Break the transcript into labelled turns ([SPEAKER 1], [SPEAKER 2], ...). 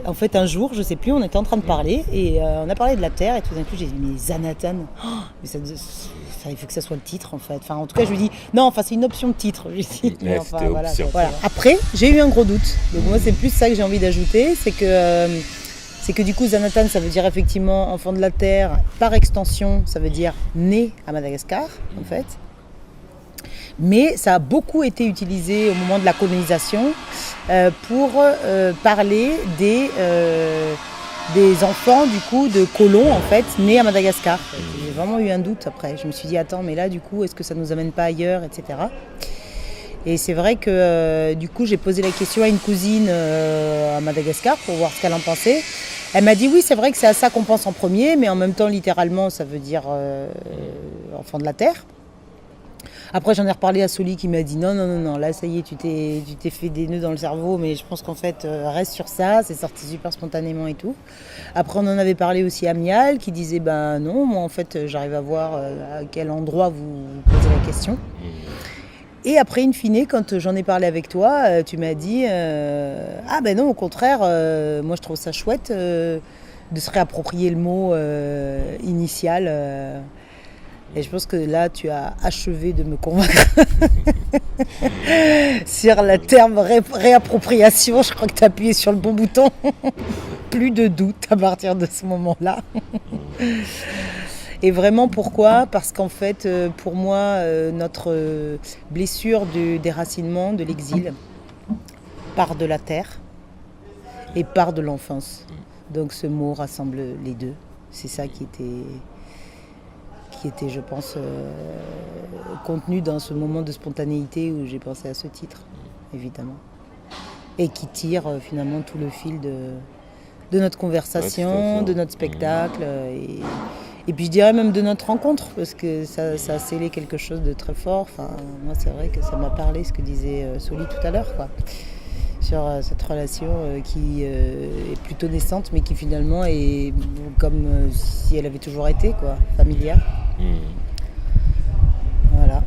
[SPEAKER 1] En fait, un jour, je sais plus, on était en train de parler et on a parlé de la Terre et tout d'un coup, j'ai dit mais Zanatan, mais il faut que ça soit le titre en fait. Enfin, en tout cas, je lui dis non, enfin c'est une option de titre. Je lui dis, mais enfin, voilà. Après, j'ai eu un gros doute. Donc moi, c'est plus ça que j'ai envie d'ajouter, c'est que du coup, Zanatan, ça veut dire effectivement enfant de la Terre. Par extension, ça veut dire né à Madagascar, en fait. Mais ça a beaucoup été utilisé au moment de la colonisation pour parler des enfants du coup de colons en fait nés à Madagascar. J'ai vraiment eu un doute après. Je me suis dit attends mais là du coup est-ce que ça nous amène pas ailleurs, etc. Et c'est vrai que du coup j'ai posé la question à une cousine à Madagascar pour voir ce qu'elle en pensait. Elle m'a dit oui c'est vrai que c'est à ça qu'on pense en premier, mais en même temps littéralement ça veut dire enfant de la terre. Après, j'en ai reparlé à Soli qui m'a dit non, là, ça y est, tu t'es fait des nœuds dans le cerveau, mais je pense qu'en fait, reste sur ça, c'est sorti super spontanément et tout. Après, on en avait parlé aussi à Mial qui disait, ben non, moi, en fait, j'arrive à voir à quel endroit vous posez la question. Et après, in fine, quand j'en ai parlé avec toi, tu m'as dit, ah ben non, au contraire, moi, je trouve ça chouette de se réapproprier le mot initial. Et je pense que là, tu as achevé de me convaincre sur le terme réappropriation. Je crois que tu as appuyé sur le bon bouton. Plus de doute à partir de ce moment-là. Et vraiment, pourquoi ? Parce qu'en fait, pour moi, notre blessure du déracinement, de l'exil, part de la terre et part de l'enfance. Donc ce mot rassemble les deux. C'est ça qui était, je pense, contenu dans ce moment de spontanéité où j'ai pensé à ce titre, évidemment. Et qui tire finalement tout le fil de notre conversation, de notre spectacle, et puis je dirais même de notre rencontre, parce que ça a scellé quelque chose de très fort. Enfin, moi, c'est vrai que ça m'a parlé, ce que disait Soli tout à l'heure, quoi. Sur cette relation qui est plutôt naissante, mais qui finalement est comme si elle avait toujours été, quoi, familière. Voilà.